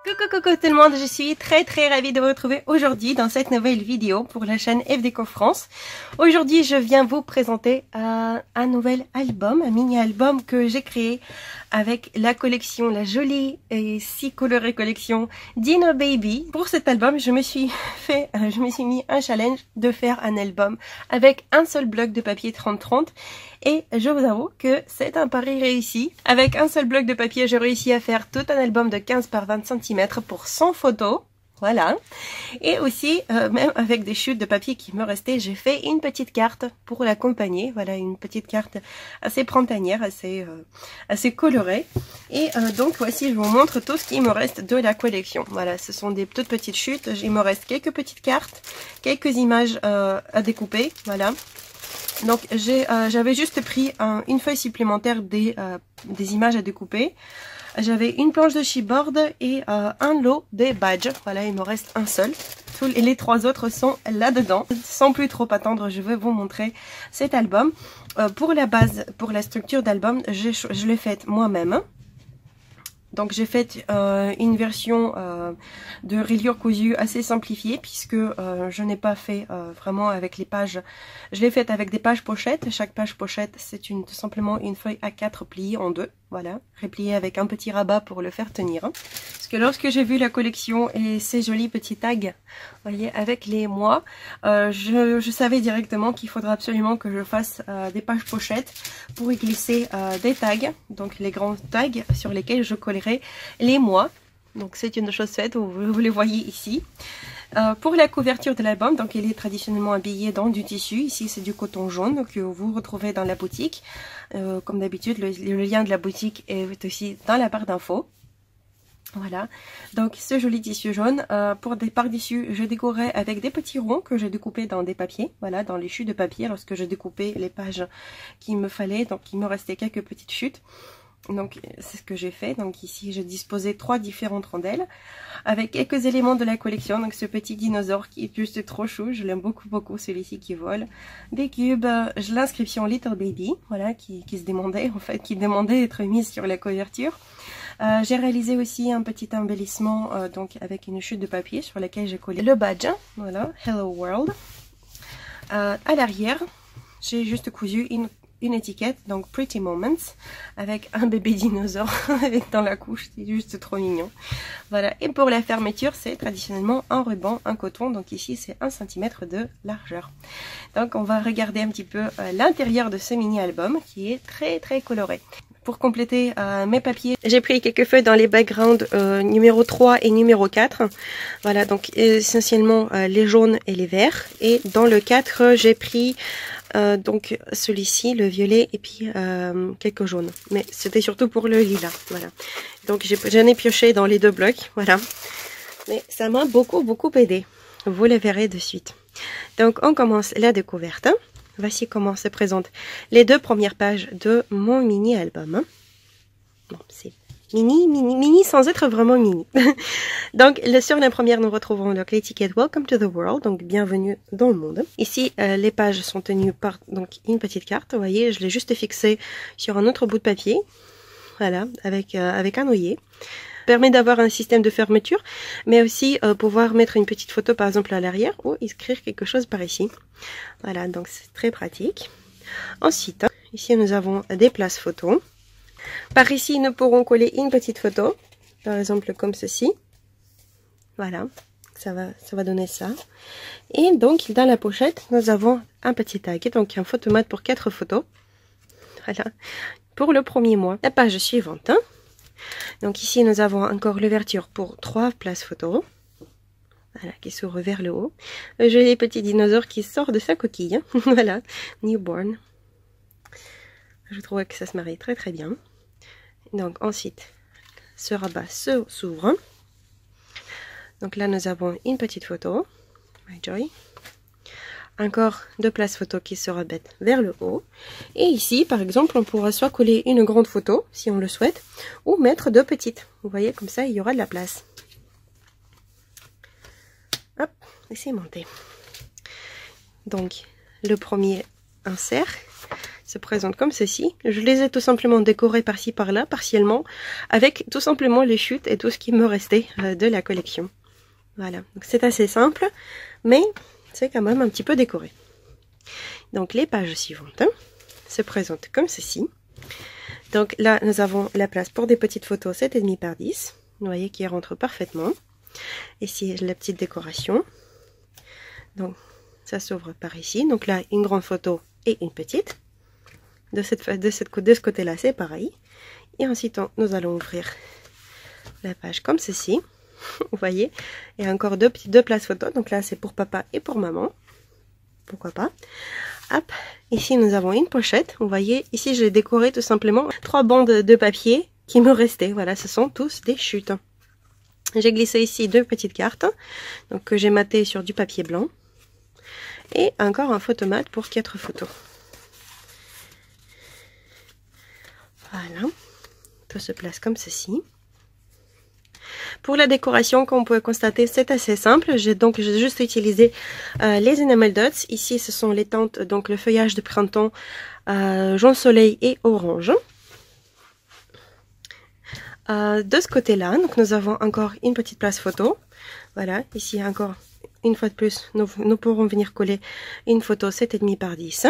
Coucou tout le monde, je suis très ravie de vous retrouver aujourd'hui dans cette nouvelle vidéo pour la chaîne FDéco France. Aujourd'hui je viens vous présenter un nouvel album, un mini-album que j'ai créé avec la collection, la jolie et si colorée collection Dino Baby. Pour cet album je me suis mis un challenge de faire un album avec un seul bloc de papier 30-30 et je vous avoue que c'est un pari réussi. Avec un seul bloc de papier j'ai réussi à faire tout un album de 15 par 20 cm pour 100 photos, voilà. Et aussi, même avec des chutes de papier qui me restaient, j'ai fait une petite carte pour l'accompagner, voilà, une petite carte assez printanière, assez colorée. Et donc voici, je vous montre tout ce qui me reste de la collection. Voilà, ce sont des toutes petites chutes, il me reste quelques petites cartes, quelques images à découper, voilà. Donc j'avais juste pris une feuille supplémentaire des images à découper. J'avais une planche de chipboard et un lot des badges. Voilà, il me reste un seul. Et les trois autres sont là-dedans. Sans plus trop attendre, je vais vous montrer cet album. Pour la base, pour la structure d'album, je l'ai faite moi-même. Donc j'ai fait une version de reliure cousue assez simplifiée puisque je n'ai pas fait vraiment avec les pages. Je l'ai faite avec des pages pochettes. Chaque page pochette c'est tout simplement une feuille A4 pliée en deux. Voilà, repliée avec un petit rabat pour le faire tenir. Parce que lorsque j'ai vu la collection et ces jolis petits tags, vous voyez, avec les mois, je savais directement qu'il faudra absolument que je fasse des pages pochettes pour y glisser des tags, donc les grands tags sur lesquels je collerai les mois. Donc c'est une chose faite, vous les voyez ici. Pour la couverture de l'album, donc il est traditionnellement habillé dans du tissu. Ici c'est du coton jaune que vous retrouvez dans la boutique. Comme d'habitude, le lien de la boutique est aussi dans la barre d'infos. Voilà, donc ce joli tissu jaune, pour des par-dessus, je décorais avec des petits ronds que j'ai découpés dans des papiers, voilà, dans les chutes de papier lorsque je découpais les pages qu'il me fallait, donc il me restait quelques petites chutes. Donc c'est ce que j'ai fait. Donc ici j'ai disposé 3 différentes rondelles avec quelques éléments de la collection. Donc ce petit dinosaure qui est juste trop chou, je l'aime beaucoup celui-ci qui vole. Des cubes, l'inscription Little Baby, voilà, qui se demandait en fait, qui demandait d'être mise sur la couverture. J'ai réalisé aussi un petit embellissement donc avec une chute de papier sur laquelle j'ai collé le badge, voilà, Hello World. À l'arrière j'ai juste cousu une étiquette, donc Pretty Moments, avec un bébé dinosaure dans la couche, c'est juste trop mignon. Voilà, et pour la fermeture, c'est traditionnellement un ruban, un coton, donc ici c'est 1 cm de largeur. Donc on va regarder un petit peu l'intérieur de ce mini-album qui est très coloré. Pour compléter mes papiers, j'ai pris quelques feuilles dans les backgrounds numéro 3 et numéro 4. Voilà, donc essentiellement les jaunes et les verts. Et dans le 4, j'ai pris donc celui-ci, le violet, et puis quelques jaunes. Mais c'était surtout pour le lilas, voilà. Donc j'en ai pioché dans les deux blocs, voilà. Mais ça m'a beaucoup aidé. Vous le verrez de suite. Donc on commence la découverte. Voici comment se présentent les 2 premières pages de mon mini-album. Bon, c'est mini sans être vraiment mini. Donc sur la première, nous retrouvons l'étiquette Welcome to the World, donc bienvenue dans le monde. Ici, les pages sont tenues par donc une petite carte. Vous voyez, je l'ai juste fixée sur un autre bout de papier, voilà, avec un œillet. Permet d'avoir un système de fermeture, mais aussi pouvoir mettre une petite photo par exemple à l'arrière ou écrire quelque chose par ici. Voilà, donc c'est très pratique. Ensuite, ici nous avons des places photos. Par ici, nous pourrons coller une petite photo, par exemple comme ceci. Voilà, ça va donner ça. Et donc dans la pochette, nous avons un petit tag, donc un photomat pour 4 photos. Voilà, pour le premier mois. La page suivante. Donc ici nous avons encore l'ouverture pour 3 places photos, voilà, qui s'ouvre vers le haut. Le joli petit dinosaure qui sort de sa coquille, voilà, newborn. Je trouve que ça se marie très bien. Donc ensuite, ce rabat s'ouvre. Donc là nous avons une petite photo, My Joy. Encore 2 places photos qui se rebattent vers le haut. Et ici, par exemple, on pourra soit coller une grande photo, si on le souhaite, ou mettre 2 petites. Vous voyez, comme ça, il y aura de la place. Hop, laissez monter. Donc, le premier insert, se présentent comme ceci. Je les ai tout simplement décorées par-ci par-là, partiellement, avec tout simplement les chutes et tout ce qui me restait de la collection. Voilà, donc c'est assez simple, mais c'est quand même un petit peu décoré. Donc les pages suivantes se présentent comme ceci. Donc là, nous avons la place pour des petites photos 7,5 par 10. Vous voyez qui rentre parfaitement. Ici, la petite décoration. Donc, ça s'ouvre par ici. Donc là, une grande photo et une petite. De ce côté-là, c'est pareil. Et ensuite, nous allons ouvrir la page comme ceci. Vous voyez, et encore deux places photos. Donc là, c'est pour papa et pour maman. Pourquoi pas. Hop, ici, nous avons une pochette. Vous voyez, ici, j'ai décoré tout simplement 3 bandes de papier qui me restaient. Voilà, ce sont tous des chutes. J'ai glissé ici 2 petites cartes, donc que j'ai matées sur du papier blanc. Et encore un photomat pour 4 photos. Voilà, tout se place comme ceci. Pour la décoration, comme vous pouvez constater, c'est assez simple. J'ai juste utilisé les enamel dots. Ici, ce sont les teintes, donc le feuillage de printemps, jaune soleil et orange. De ce côté-là, donc nous avons encore une petite place photo. Voilà, ici encore une fois de plus, nous pourrons venir coller une photo 7,5 par 10.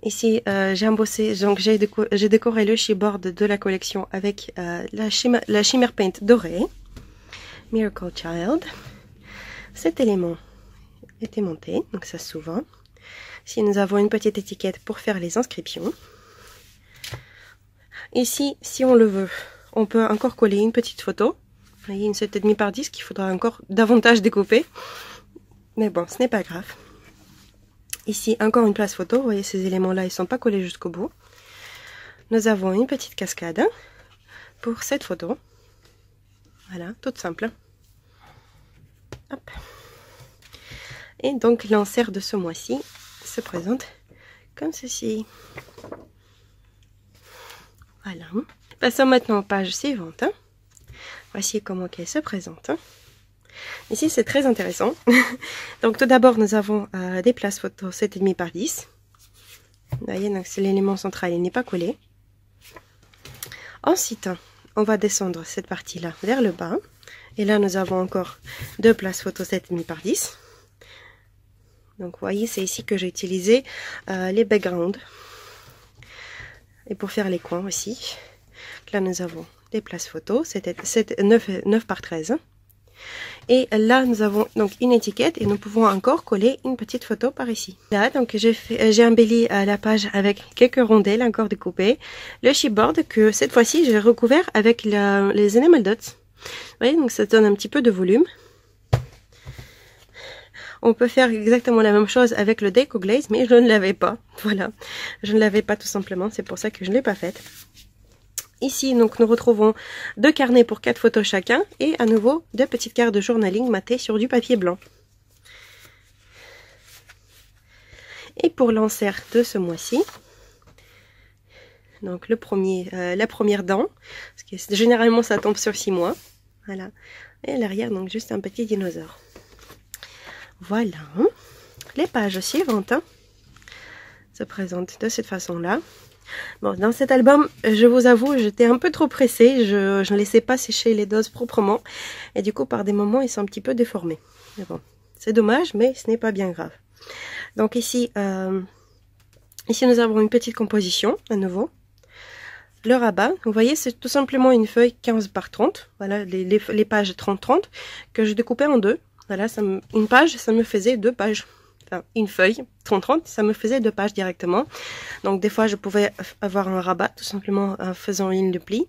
Ici, j'ai embossé, donc j'ai décoré le chipboard de la collection avec la Shimmer Paint dorée, Miracle Child. Cet élément était monté, donc ça s'ouvre. Ici, nous avons une petite étiquette pour faire les inscriptions. Ici, si on le veut, on peut encore coller une petite photo. Vous voyez, une 7,5 par 10 qu'il faudra encore davantage découper. Mais bon, ce n'est pas grave. Ici, encore une place photo. Vous voyez, ces éléments-là, ils ne sont pas collés jusqu'au bout. Nous avons une petite cascade pour cette photo. Voilà, toute simple. Hop. Et donc, l'insert de ce mois-ci se présente comme ceci. Voilà. Passons maintenant aux pages suivantes. Voici comment elle se présente. Ici, c'est très intéressant. Donc, tout d'abord, nous avons des places photos 7,5 par 10. Vous voyez, donc c'est l'élément central, il n'est pas collé. Ensuite, on va descendre cette partie-là vers le bas. Et là, nous avons encore 2 places photos 7,5 par 10. Donc, vous voyez, c'est ici que j'ai utilisé les backgrounds. Et pour faire les coins aussi. Là, nous avons des places photos. C'était 9 par 13. Et là, nous avons donc une étiquette et nous pouvons encore coller une petite photo par ici. Là, donc j'ai embelli la page avec quelques rondelles encore découpées. Le chipboard que cette fois-ci, j'ai recouvert avec les enamel dots. Vous voyez, donc ça donne un petit peu de volume. On peut faire exactement la même chose avec le Deco Glaze, mais je ne l'avais pas. Voilà, je ne l'avais pas tout simplement, c'est pour ça que je ne l'ai pas faite. Ici, donc, nous retrouvons 2 carnets pour 4 photos chacun et à nouveau 2 petites cartes de journaling matées sur du papier blanc. Et pour l'insert de ce mois-ci, donc la première dent, parce que généralement ça tombe sur 6 mois. Voilà. Et à l'arrière, donc juste un petit dinosaure. Voilà. Les pages suivantes se présentent de cette façon-là. Bon, dans cet album, je vous avoue, j'étais un peu trop pressée. Je ne laissais pas sécher les doses proprement. Et du coup, par des moments, ils sont un petit peu déformés. Mais bon, c'est dommage, mais ce n'est pas bien grave. Donc ici, nous avons une petite composition, à nouveau. Le rabat, vous voyez, c'est tout simplement une feuille 15 par 30. Voilà, les pages 30-30 que je découpais en 2. Voilà, une page, ça me faisait 2 pages. Enfin, une feuille 30-30, ça me faisait 2 pages directement. Donc des fois, je pouvais avoir un rabat, tout simplement en faisant une ligne de pli.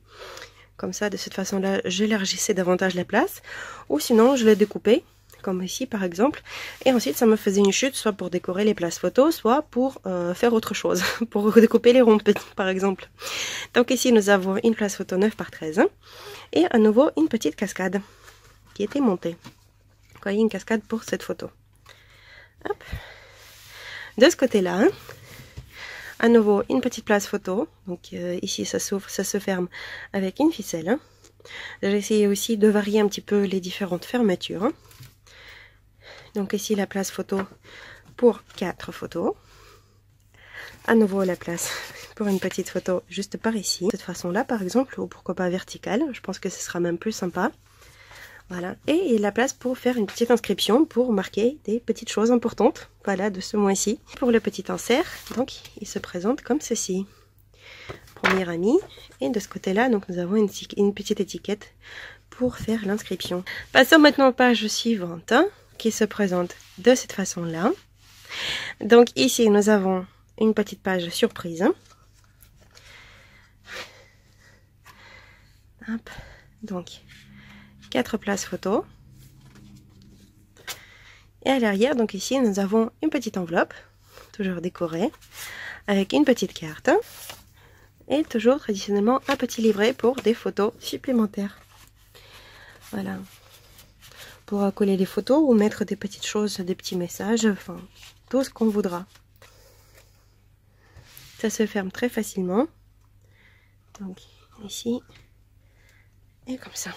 Comme ça, de cette façon-là, j'élargissais davantage la place. Ou sinon, je les découpais, comme ici par exemple. Et ensuite, ça me faisait une chute, soit pour décorer les places photos, soit pour faire autre chose. Pour découper les ronds, par exemple. Donc ici, nous avons une place photo 9 par 13. Et à nouveau, une petite cascade qui était montée. Vous voyez, une cascade pour cette photo. Hop. De ce côté-là, à nouveau une petite place photo. Donc ici ça s'ouvre, ça se ferme avec une ficelle. J'ai essayé aussi de varier un petit peu les différentes fermetures. Donc ici la place photo pour 4 photos. à nouveau la place pour une petite photo juste par ici. De cette façon-là, par exemple, ou pourquoi pas verticale. Je pense que ce sera même plus sympa. Voilà. Et la place pour faire une petite inscription pour marquer des petites choses importantes. Voilà, de ce mois-ci. Pour le petit insert, donc, il se présente comme ceci. Premier ami. Et de ce côté-là, donc, nous avons une petite étiquette pour faire l'inscription. Passons maintenant aux pages suivantes, hein, qui se présente de cette façon-là. Donc ici, nous avons une petite page surprise. Hop. Donc, 4 places photos. Et à l'arrière, donc ici, nous avons une petite enveloppe, toujours décorée, avec une petite carte. Et toujours traditionnellement un petit livret pour des photos supplémentaires. Voilà. Pour coller les photos ou mettre des petites choses, des petits messages, enfin, tout ce qu'on voudra. Ça se ferme très facilement. Donc ici, et comme ça.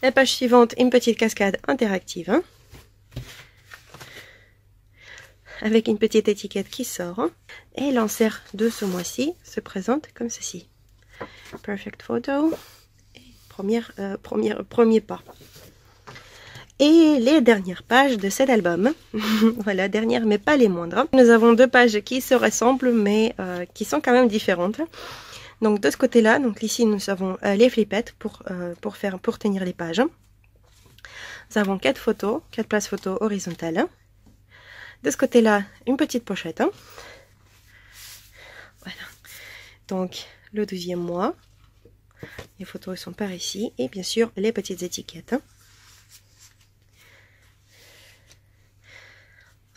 La page suivante, une petite cascade interactive. Hein, avec une petite étiquette qui sort. Hein, et l'insert de ce mois-ci se présente comme ceci. Perfect photo. Premier pas. Et les dernières pages de cet album. Voilà, dernières mais pas les moindres. Nous avons 2 pages qui se ressemblent mais qui sont quand même différentes. Donc de ce côté-là, donc ici nous avons les flippettes pour tenir les pages. Nous avons 4 photos, 4 places photos horizontales. De ce côté-là, une petite pochette. Voilà. Donc le 12e mois. Les photos sont par ici. Et bien sûr, les petites étiquettes.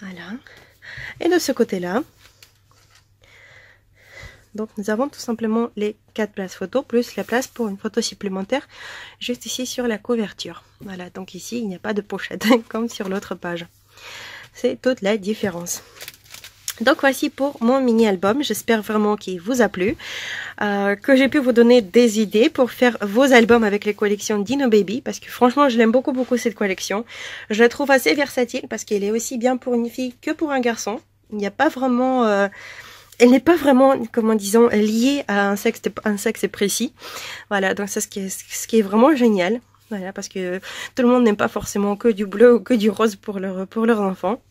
Voilà. Et de ce côté-là, donc nous avons tout simplement les 4 places photos, plus la place pour une photo supplémentaire, juste ici sur la couverture. Voilà, donc ici, il n'y a pas de pochette, comme sur l'autre page. C'est toute la différence. Donc voici pour mon mini-album, j'espère vraiment qu'il vous a plu, que j'ai pu vous donner des idées pour faire vos albums avec les collections Dino Baby, parce que franchement je l'aime beaucoup cette collection. Je la trouve assez versatile parce qu'elle est aussi bien pour une fille que pour un garçon. Il n'y a pas vraiment... elle n'est pas vraiment, comment disons, liée à un sexe précis. Voilà, donc c'est ce qui est vraiment génial. Voilà, parce que tout le monde n'aime pas forcément que du bleu ou que du rose pour leurs enfants.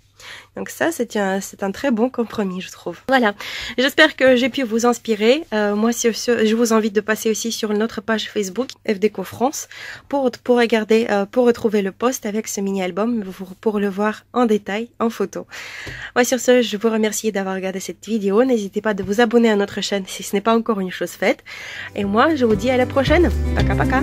Donc ça, c'est un très bon compromis, je trouve. Voilà, j'espère que j'ai pu vous inspirer. Moi, je vous invite de passer aussi sur notre page Facebook, FDECO France, pour regarder, pour retrouver le post avec ce mini-album, pour le voir en détail, en photo. Ouais, sur ce, je vous remercie d'avoir regardé cette vidéo. N'hésitez pas de vous abonner à notre chaîne si ce n'est pas encore une chose faite. Et moi, je vous dis à la prochaine. Paka paka.